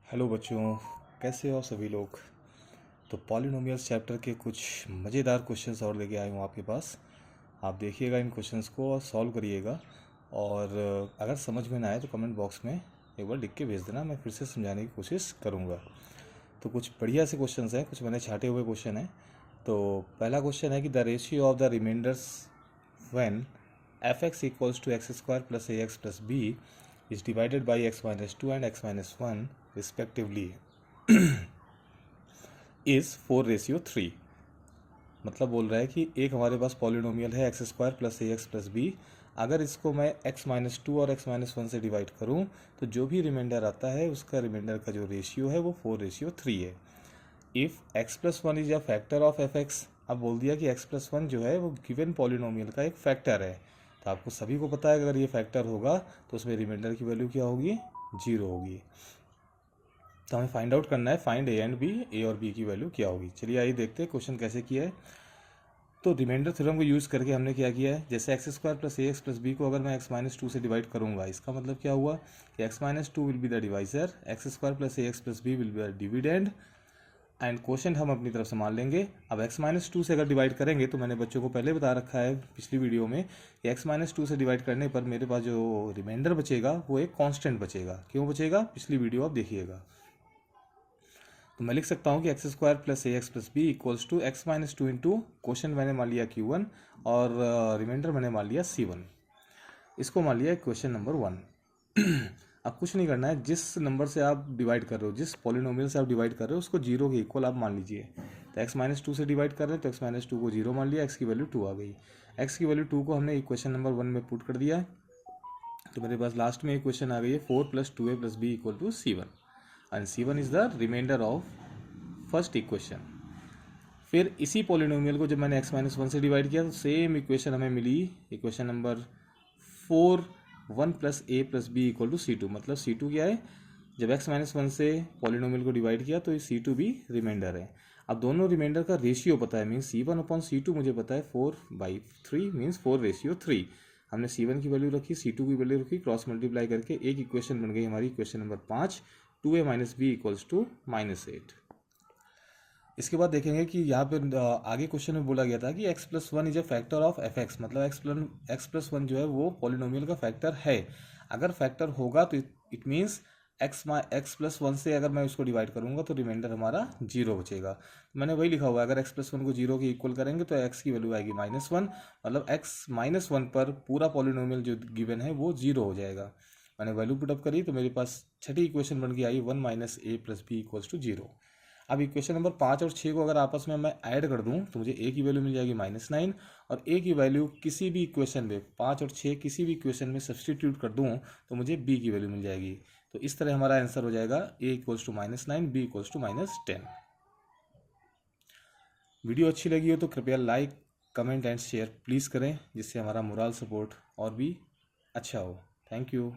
Hello बच्चों, कैसे हो सभी लोग। तो पॉलिनोमियल्स चैप्टर के कुछ मज़ेदार क्वेश्चंस और लेके आए हूँ आपके पास। आप देखिएगा इन क्वेश्चंस को और सॉल्व करिएगा। और अगर समझ में ना आए तो कमेंट बॉक्स में एक बार लिख के भेज देना, मैं फिर से समझाने की कोशिश करूँगा। तो कुछ बढ़िया से क्वेश्चंस हैं, कुछ मैंने छाटे हुए क्वेश्चन हैं। तो पहला क्वेश्चन है कि the ratio of the remainders when F X equals to X square plus A X plus B is divided by X minus two and X minus one respectively is 4:3। मतलब बोल रहा है कि एक हमारे पास पॉलिनोमियल है X square plus A X plus B. अगर इसको मैं एक्स माइनस टू और एक्स माइनस वन से डिवाइड करूं तो जो भी रिमाइंडर आता है उसका रिमाइंडर का जो रेशियो है वो 4:3 है। If x plus one is a factor of F x, अब बोल दिया कि एक्स प्लस वन जो है वो गिवन पॉलिनोमियल का एक फैक्टर है। तो आपको सभी को पता है कि अगर ये फैक्टर होगा तो उसमें रिमाइंडर की वैल्यू क्या होगी, जीरो होगी। तो हमें फाइंड आउट करना है, फाइंड ए एंड बी, ए और बी की वैल्यू क्या होगी। चलिए आइए देखते हैं क्वेश्चन कैसे किया है। तो रिमाइंडर थ्योरम को यूज़ करके हमने क्या किया है, जैसे X square plus A X plus B को अगर मैं एक्स माइनस टू से डिवाइड करूंगा, इसका मतलब क्या हुआ कि X minus two will be the divisor, X square plus A X plus B will be the dividend and quotient हम अपनी तरफ से मान लेंगे। अब एक्स माइनस टू से अगर डिवाइड करेंगे तो मैंने बच्चों को पहले बता रखा है पिछली वीडियो में कि एक्स माइनस टू से डिवाइड करने पर मेरे पास जो रिमाइंडर बचेगा वो एक कांस्टेंट बचेगा। क्यों बचेगा, पिछली वीडियो आप देखिएगा। तो मैं लिख सकता हूँ कि X square plus A X plus B equals to X minus two into question मैंने मान लिया क्यू वन और रिमाइंडर मैंने मान लिया सी वन। इसको मान लिया क्वेश्चन नंबर वन। अब कुछ नहीं करना है, जिस नंबर से आप डिवाइड कर रहे हो, जिस पॉलिनोमियल से आप डिवाइड कर रहे हो उसको जीरो के इक्वल आप मान लीजिए। तो एक्स माइनस टू से डिवाइड कर रहे हैं तो एक्स माइनस टू को जीरो मान लिया, एक्स की वैल्यू टू आ गई। एक्स की वैल्यू टू को हमने इक्वेशन नंबर वन में पुट कर दिया। तो मेरे पास लास्ट में इक्वेशन आ गई है four plus two A plus B equal to C one and C one is the reminder of first equation. फिर इसी पॉलिनोमियल को जब मैंने x माइनस वन से डिवाइड किया तो सेम इक्वेशन हमें मिली, equation number four, one plus A plus B equal to C two. मतलब सी टू क्या है, जब x माइनस वन से पॉलिनोमियल को डिवाइड किया तो ये सी टू भी रिमाइंडर है। अब दोनों रिमाइंडर का रेशियो पता है, means C one upon C two मुझे पता है 4/3 मीन्स 4:3। हमने सी वन की वैल्यू रखी, सी टू की वैल्यू रखी, क्रॉस मल्टीप्लाई करके एक इक्वेशन बन गई हमारी equation number 5, 2a minus B equals to -8। इसके बाद देखेंगे कि यहाँ पे आगे क्वेश्चन में बोला गया था कि x plus one is a factor of F x. मतलब एक्स प्लस वन जो है वो पॉलिनोमियल का फैक्टर है। अगर फैक्टर होगा तो it means x plus one से अगर मैं उसको डिवाइड करूंगा तो रिमाइंडर हमारा जीरो बचेगा। मैंने वही लिखा हुआ है, अगर एक्स प्लस वन को जीरो के इक्वल करेंगे तो एक्स की वैल्यू आएगी -1। मतलब एक्स माइनस वन पर पूरा पॉलिनोमियल जो गिवन है वो जीरो हो जाएगा। मैंने वैल्यू पुटअप करी तो मेरे पास छठी इक्वेशन बन के आई 1 minus A plus B equals to zero. अब इक्वेशन नंबर 5 और 6 को अगर आपस में मैं ऐड कर दूं तो मुझे ए की वैल्यू मिल जाएगी -9 और ए की वैल्यू किसी भी इक्वेशन में 5 और 6 किसी भी इक्वेशन में सब्सटीट्यूट कर दूं तो मुझे बी की वैल्यू मिल जाएगी। तो इस तरह हमारा आंसर हो जाएगा A equals to -9, B equals to -10। Video अच्छी लगी हो तो कृपया like, comment and share please करें, जिससे हमारा मोरल सपोर्ट और भी अच्छा हो। Thank you.